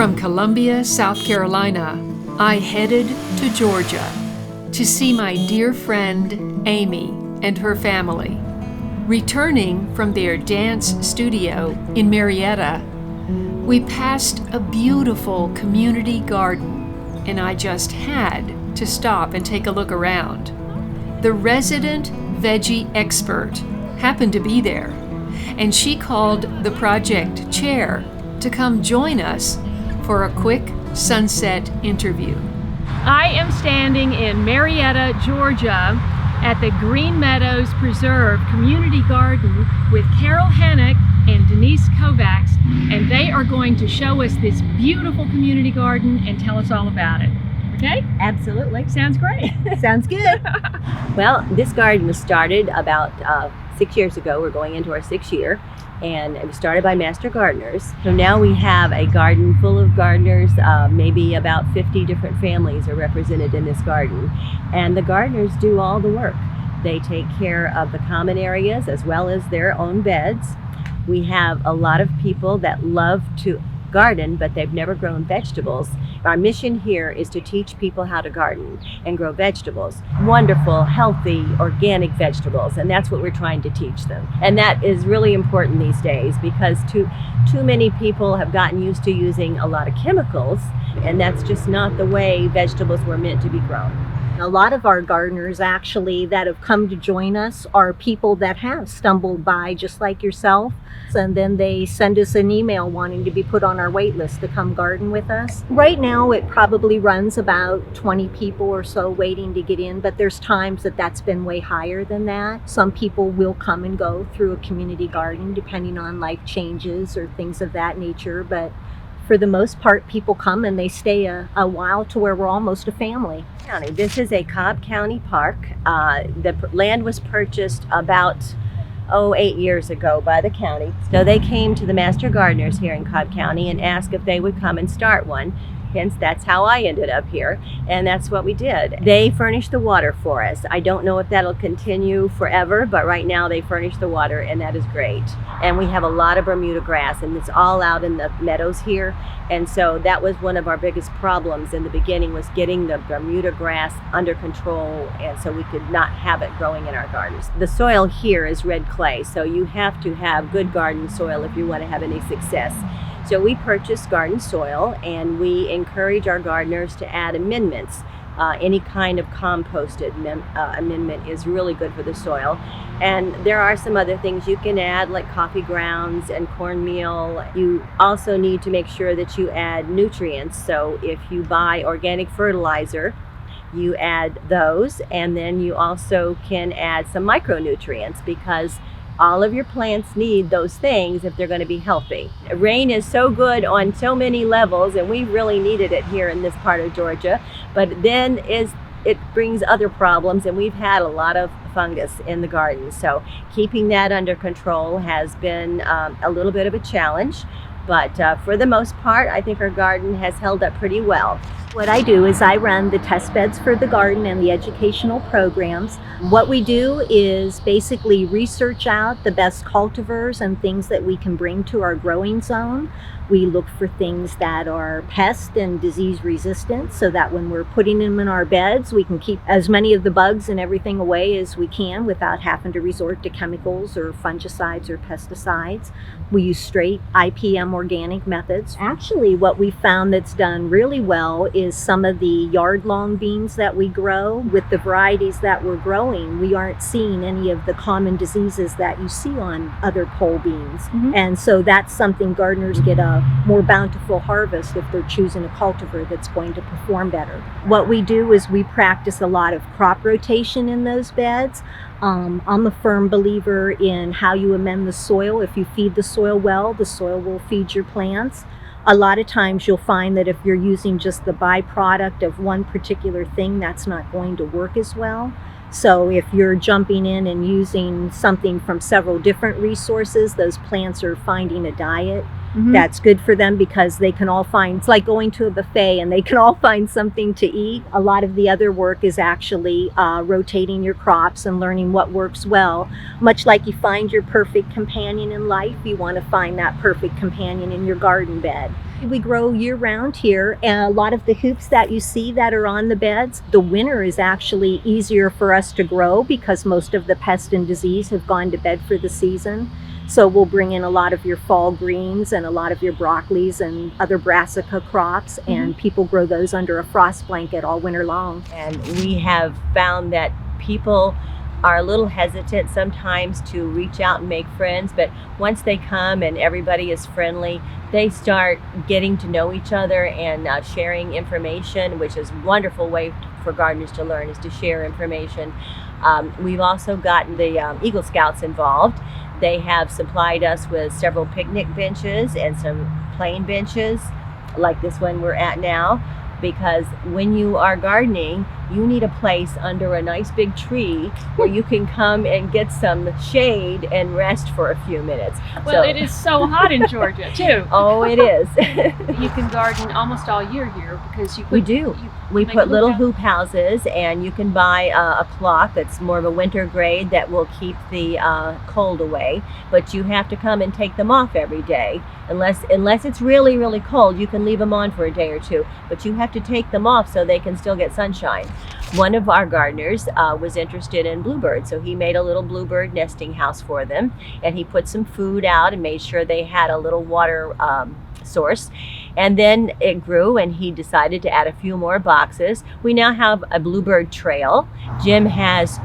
From Columbia, South Carolina, I headed to Georgia to see my dear friend Amy and her family. Returning from their dance studio in Marietta, we passed a beautiful community garden, and I just had to stop and take a look around. The resident veggie expert happened to be there, and she called the project chair to come join us for a quick sunset interview. I am standing in Marietta, Georgia at the Green Meadows Preserve Community Garden with Carol Hannock and Denise Kovacs, and they are going to show us this beautiful community garden and tell us all about it. Okay? Absolutely. Sounds great. Sounds good. Well, this garden was started about 6 years ago. We're going into our 6th year, and it was started by master gardeners. So now we have a garden full of gardeners. Maybe about 50 different families are represented in this garden, and the gardeners do all the work. They take care of the common areas as well as their own beds. We have a lot of people that love to garden, but they've never grown vegetables. Our mission here is to teach people how to garden and grow vegetables, wonderful, healthy, organic vegetables, and that's what we're trying to teach them. And that is really important these days because too many people have gotten used to using a lot of chemicals, and that's just not the way vegetables were meant to be grown. A lot of our gardeners actually that have come to join us are people that have stumbled by just like yourself, and then they send us an email wanting to be put on our wait list to come garden with us. Right now it probably runs about 20 people or so waiting to get in, but there's times that that's been way higher than that. Some people will come and go through a community garden depending on life changes or things of that nature, but for the most part, people come and they stay a while to where we're almost a family. This is a Cobb County park. The land was purchased about 8 years ago by the county. So they came to the master gardeners here in Cobb County and asked if they would come and start one. Hence, that's how I ended up here, and that's what we did. They furnished the water for us. I don't know if that'll continue forever, but right now they furnish the water, and that is great. And we have a lot of Bermuda grass, and it's all out in the meadows here. And so that was one of our biggest problems in the beginning, was getting the Bermuda grass under control, and so we could not have it growing in our gardens. The soil here is red clay, so you have to have good garden soil if you want to have any success. So we purchased garden soil, and we encourage our gardeners to add amendments. Any kind of composted amendment is really good for the soil. And there are some other things you can add, like coffee grounds and cornmeal. You also need to make sure that you add nutrients. So if you buy organic fertilizer, you add those, and then you also can add some micronutrients, because all of your plants need those things if they're going to be healthy. Rain is so good on so many levels, and we really needed it here in this part of Georgia, but then it brings other problems, and we've had a lot of fungus in the garden. So keeping that under control has been a little bit of a challenge, but for the most part, I think our garden has held up pretty well. What I do is I run the test beds for the garden and the educational programs. What we do is basically research out the best cultivars and things that we can bring to our growing zone. We look for things that are pest and disease resistant, so that when we're putting them in our beds, we can keep as many of the bugs and everything away as we can without having to resort to chemicals or fungicides or pesticides. We use straight IPM organic methods. Actually, what we found that's done really well is some of the yard-long beans that we grow. With the varieties that we're growing, we aren't seeing any of the common diseases that you see on other pole beans. And so that's something gardeners get a more bountiful harvest if they're choosing a cultivar that's going to perform better. What we do is we practice a lot of crop rotation in those beds. I'm a firm believer in how you amend the soil. If you feed the soil well, the soil will feed your plants. A lot of times you'll find that if you're using just the byproduct of one particular thing, that's not going to work as well. So if you're jumping in and using something from several different resources, those plants are finding a diet that's good for them, because they can all find, it's like going to a buffet and they can all find something to eat. A lot of the other work is actually rotating your crops and learning what works well. Much like you find your perfect companion in life, you want to find that perfect companion in your garden bed. We grow year round here, and a lot of the hoops that you see that are on the beds, the winter is actually easier for us to grow because most of the pest and disease have gone to bed for the season. So we'll bring in a lot of your fall greens and a lot of your broccolis and other brassica crops, and people grow those under a frost blanket all winter long. And we have found that people are a little hesitant sometimes to reach out and make friends, but once they come and everybody is friendly, they start getting to know each other and sharing information, which is a wonderful way for gardeners to learn, is to share information. We've also gotten the Eagle Scouts involved. They have supplied us with several picnic benches and some plain benches like this one we're at now, because when you are gardening, you need a place under a nice big tree where you can come and get some shade and rest for a few minutes. Well, it is so hot in Georgia, too. Oh, it is. You can garden almost all year here because you put, We do. We put little hoop houses, and you can buy a cloth that's more of a winter grade that will keep the cold away, but you have to come and take them off every day. Unless it's really, really cold, you can leave them on for a day or two, but you have to take them off so they can still get sunshine. One of our gardeners was interested in bluebirds, so he made a little bluebird nesting house for them, and he put some food out and made sure they had a little water source. And then it grew, and he decided to add a few more boxes. We now have a bluebird trail. Jim has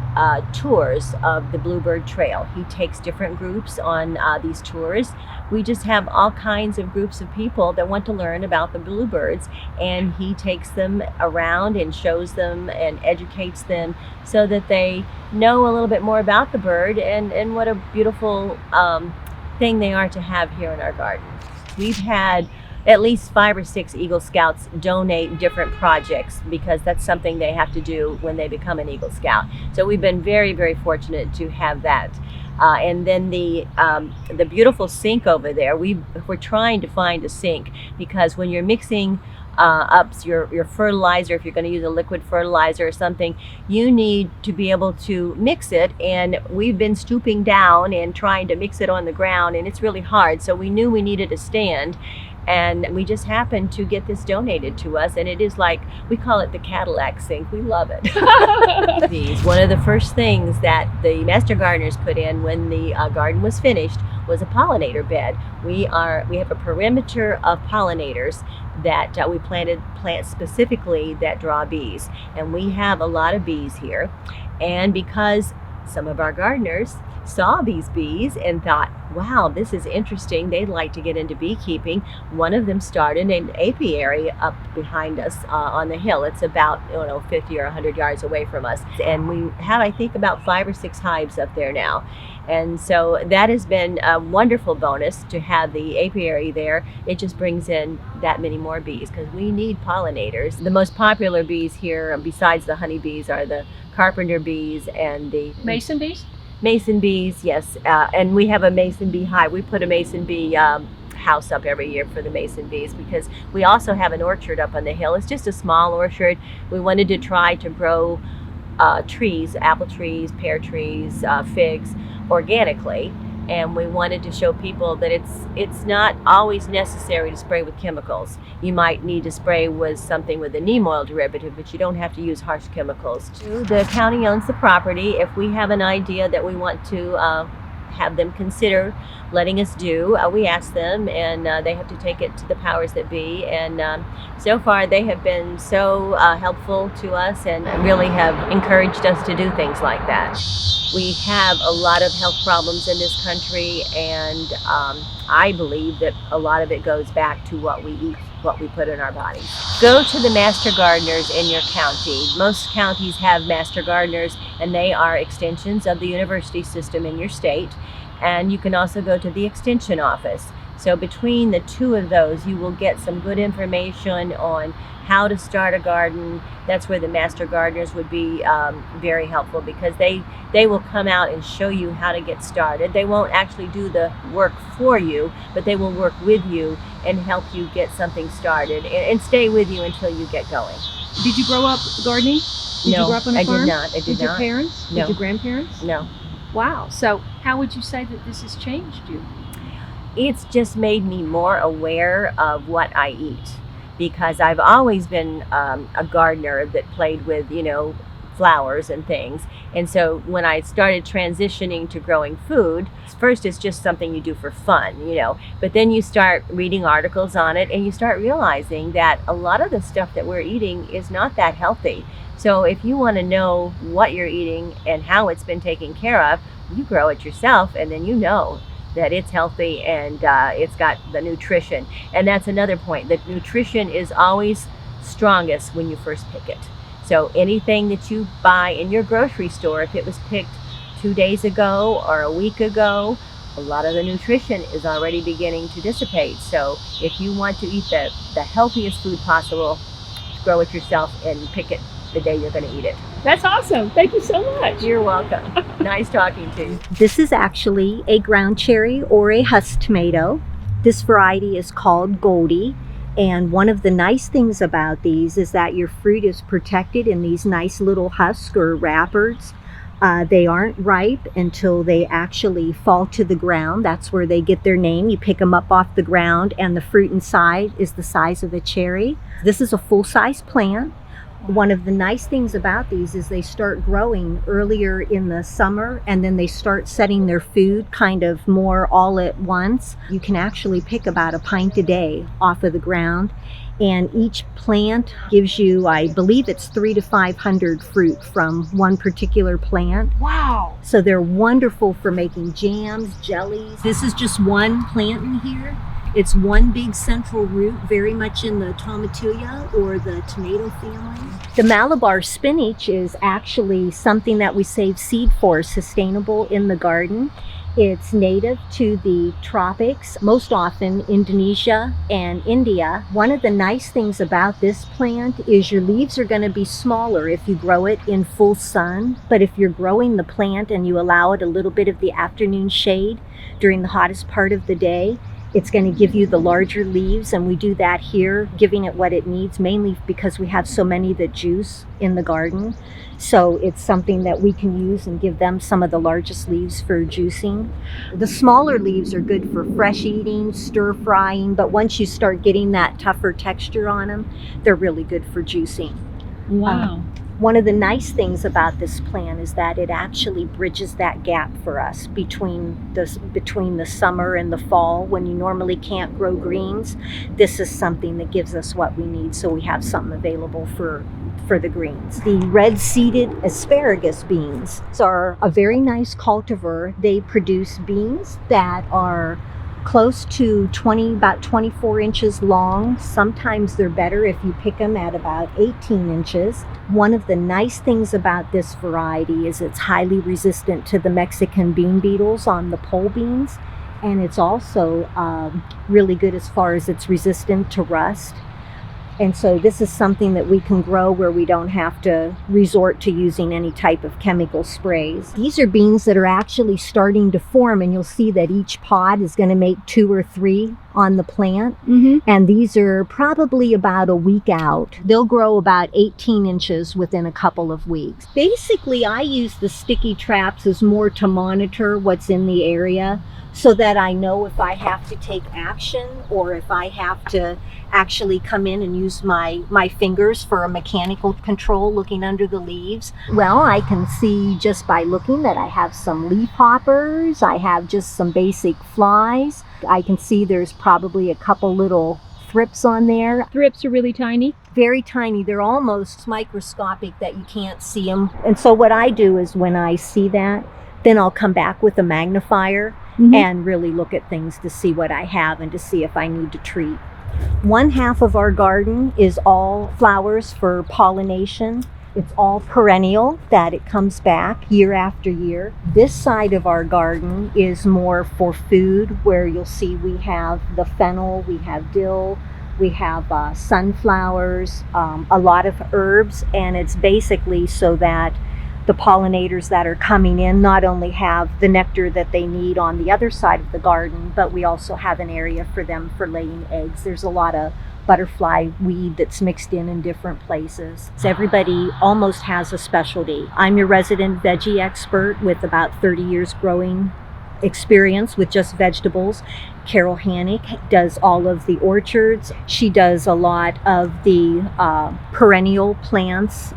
tours of the bluebird trail. He takes different groups on these tours. We just have all kinds of groups of people that want to learn about the bluebirds, and he takes them around and shows them and educates them so that they know a little bit more about the bird and what a beautiful thing they are to have here in our garden. We've had at least 5 or 6 Eagle Scouts donate different projects because that's something they have to do when they become an Eagle Scout. So we've been very, very fortunate to have that. And then the beautiful sink over there, we're trying to find a sink because when you're mixing up your fertilizer, if you're going to use a liquid fertilizer or something, you need to be able to mix it, and we've been stooping down and trying to mix it on the ground, and it's really hard. So we knew we needed a stand, and we just happened to get this donated to us, and it is like, we call it the Cadillac sink. We love it. One of the first things that the master gardeners put in when the garden was finished was a pollinator bed. We have a perimeter of pollinators that we plant specifically that draw bees, and we have a lot of bees here. And because some of our gardeners saw these bees and thought, wow, this is interesting, they'd like to get into beekeeping, one of them started an apiary up behind us on the hill. It's about 50 or 100 yards away from us, and we have, I think, about 5 or 6 hives up there now. And so that has been a wonderful bonus to have the apiary there. It just brings in that many more bees because we need pollinators. The most popular bees here, besides the honeybees, are the carpenter bees and the Mason bees? Mason bees, yes. And we have a mason bee hive. We put a mason bee house up every year for the mason bees because we also have an orchard up on the hill. It's just a small orchard. We wanted to try to grow trees, apple trees, pear trees, figs, organically, and we wanted to show people that it's not always necessary to spray with chemicals. You might need to spray with something with a neem oil derivative, but you don't have to use harsh chemicals. The county owns the property. If we have an idea that we want to have them consider letting us do, we ask them, and they have to take it to the powers that be, and so far they have been so helpful to us and really have encouraged us to do things like that. We have a lot of health problems in this country, and I believe that a lot of it goes back to what we eat, what we put in our bodies. Go to the master gardeners in your county. Most counties have master gardeners, and they are extensions of the university system in your state. And you can also go to the extension office. So between the two of those, you will get some good information on how to start a garden. That's where the master gardeners would be very helpful because they will come out and show you how to get started. They won't actually do the work for you, but they will work with you and help you get something started and stay with you until you get going. Did you grow up gardening? Did you grow up on a farm? I did not. I did Did not. your parents? No. Did your grandparents? No. Wow. So how would you say that this has changed you? it's just made me more aware of what I eat, because I've always been a gardener that played with, flowers and things. And so when I started transitioning to growing food, first it's just something you do for fun, but then you start reading articles on it and you start realizing that a lot of the stuff that we're eating is not that healthy. So if you want to know what you're eating and how it's been taken care of, you grow it yourself, and then you know that it's healthy and it's got the nutrition. And that's another point. The nutrition is always strongest when you first pick it. So anything that you buy in your grocery store, if it was picked 2 days ago or a week ago, a lot of the nutrition is already beginning to dissipate. So if you want to eat the healthiest food possible, grow it yourself and pick it the day you're going to eat it. That's awesome. Thank you so much. You're welcome. Nice talking to you. This is actually a ground cherry or a husk tomato. This variety is called Goldie. And one of the nice things about these is that your fruit is protected in these nice little husks or wrappers. They aren't ripe until they actually fall to the ground. That's where they get their name. You pick them up off the ground and the fruit inside is the size of a cherry. This is a full-size plant. One of the nice things about these is they start growing earlier in the summer, and then they start setting their food kind of more all at once. You can actually pick about a pint a day off of the ground, and each plant gives you, I believe it's 300 to 500 fruit from one particular plant. Wow. So they're wonderful for making jams, jellies. This is just one plant in here. It's one big central root, very much in the tomatillo or the tomato family. The Malabar spinach is actually something that we save seed for, sustainable in the garden. It's native to the tropics, most often Indonesia and India. One of the nice things about this plant is your leaves are going to be smaller if you grow it in full sun. But if you're growing the plant and you allow it a little bit of the afternoon shade during the hottest part of the day, it's going to give you the larger leaves, and we do that here, giving it what it needs, mainly because we have so many that juice in the garden. So it's something that we can use and give them some of the largest leaves for juicing. The smaller leaves are good for fresh eating, stir frying, but once you start getting that tougher texture on them, they're really good for juicing. Wow. One of the nice things about this plant is that it actually bridges that gap for us between the summer and the fall, when you normally can't grow greens. This is something that gives us what we need, so we have something available for the greens. The red-seeded asparagus beans are a very nice cultivar. They produce beans that are close to about 24 inches long. Sometimes they're better if you pick them at about 18 inches. One of the nice things about this variety is it's highly resistant to the Mexican bean beetles on the pole beans, and it's also really good as far as it's resistant to rust. And so this is something that we can grow where we don't have to resort to using any type of chemical sprays. These are beans that are actually starting to form, and you'll see that each pod is going to make 2 or 3 on the plant. Mm-hmm. And these are probably about a week out. They'll grow about 18 inches within a couple of weeks. Basically, I use the sticky traps as more to monitor what's in the area, so that I know if I have to take action or if I have to actually come in and use my fingers for a mechanical control looking under the leaves. Well, I can see just by looking that I have some leaf hoppers, I have just some basic flies. I can see there's probably a couple little thrips on there. Thrips are really tiny. Very tiny. They're almost microscopic that you can't see them. And so what I do is when I see that, then I'll come back with a magnifier and really look at things to see what I have and to see if I need to treat. One half of our garden is all flowers for pollination. It's all perennial, that it comes back year after year. This side of our garden is more for food, where you'll see we have the fennel, we have dill, we have sunflowers, a lot of herbs, and it's basically so that the pollinators that are coming in not only have the nectar that they need on the other side of the garden, but we also have an area for them for laying eggs. There's a lot of butterfly weed that's mixed in different places. So everybody almost has a specialty. I'm your resident veggie expert with about 30 years growing experience with just vegetables. Carol Hannick does all of the orchards. She does a lot of the perennial plants,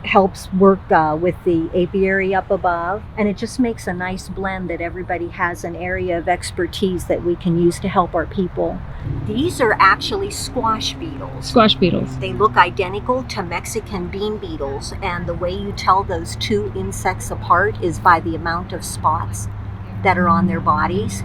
helps work with the apiary up above, and it just makes a nice blend that everybody has an area of expertise that we can use to help our people. These are actually squash beetles. Squash beetles. They look identical to Mexican bean beetles, and the way you tell those two insects apart is by the amount of spots that are on their bodies.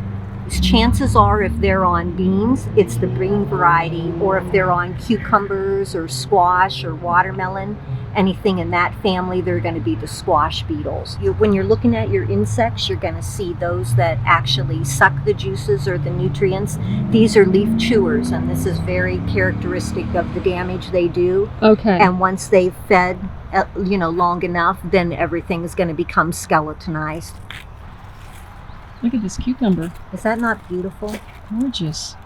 Chances are, if they're on beans, it's the green variety, or if they're on cucumbers or squash or watermelon, anything in that family, they're going to be the squash beetles. When you're looking at your insects, you're going to see those that actually suck the juices or the nutrients. These are leaf chewers, and this is very characteristic of the damage they do. Okay. And once they've fed, long enough, then everything is going to become skeletonized. Look at this cucumber. Is that not beautiful? Gorgeous.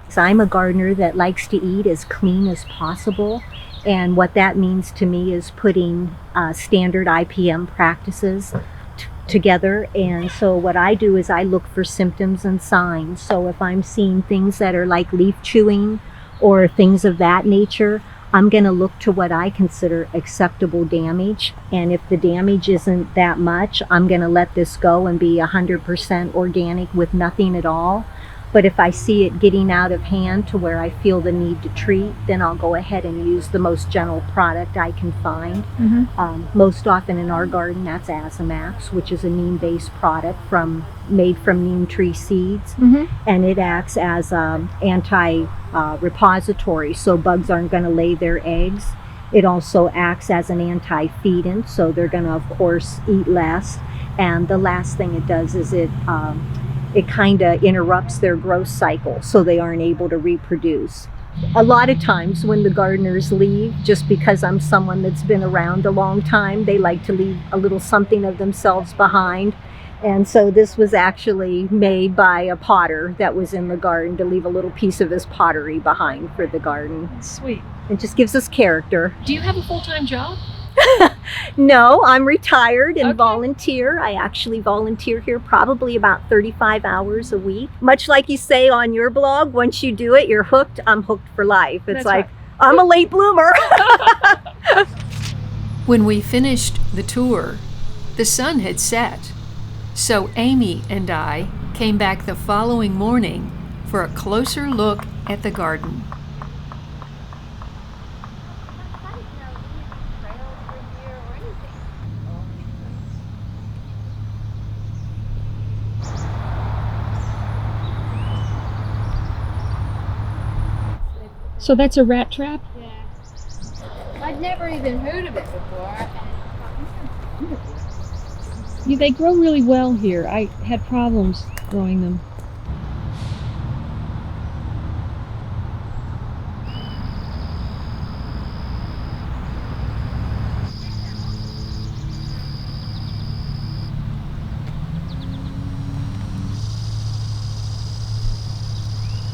So I'm a gardener that likes to eat as clean as possible. And what that means to me is putting standard IPM practices together. And so what I do is I look for symptoms and signs. So if I'm seeing things that are like leaf chewing or things of that nature, I'm going to look to what I consider acceptable damage. And if the damage isn't that much, I'm going to let this go and be 100% organic with nothing at all. But if I see it getting out of hand to where I feel the need to treat, then I'll go ahead and use the most gentle product I can find. Most often in our garden, that's Azamax, which is a neem-based product made from neem tree seeds. And it acts as an anti-repository, so bugs aren't going to lay their eggs. It also acts as an anti-feedant, so they're going to, of course, eat less. And the last thing it does is it kind of interrupts their growth cycle, so they aren't able to reproduce. A lot of times when the gardeners leave, just because I'm someone that's been around a long time, they like to leave a little something of themselves behind. And so this was actually made by a potter that was in the garden to leave a little piece of his pottery behind for the garden. Sweet. It just gives us character. Do you have a full-time job? No, I'm retired and Okay. volunteer. I actually volunteer here probably about 35 hours a week. Much like you say on your blog, once you do it, you're hooked. I'm hooked for life. It's That's like, right. I'm a late bloomer. When we finished the tour, the sun had set. So Amy and I came back the following morning for a closer look at the garden. So that's a rat trap? Yeah. I'd never even heard of it before. Yeah, they grow really well here. I had problems growing them.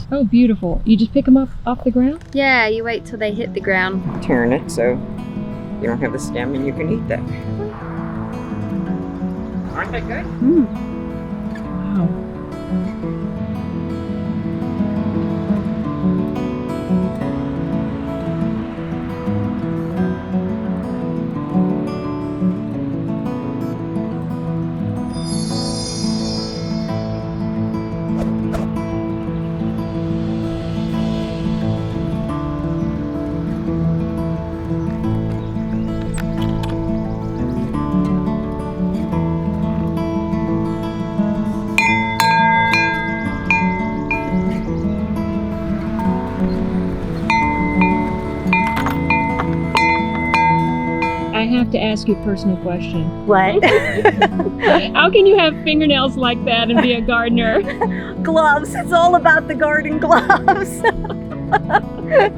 Oh, beautiful. You just pick them up off the ground? Yeah, you wait till they hit the ground. Turn it so you don't have the stem and you can eat that. Aren't they good? Wow. I have to ask you a personal question. What? How can you have fingernails like that and be a gardener? Gloves. It's all about the garden gloves.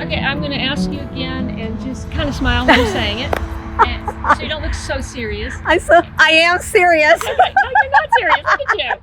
Okay, I'm going to ask you again and just kind of smile when you're saying it. And so you don't look so serious. I am serious. Okay, no, you're not serious. Look at you.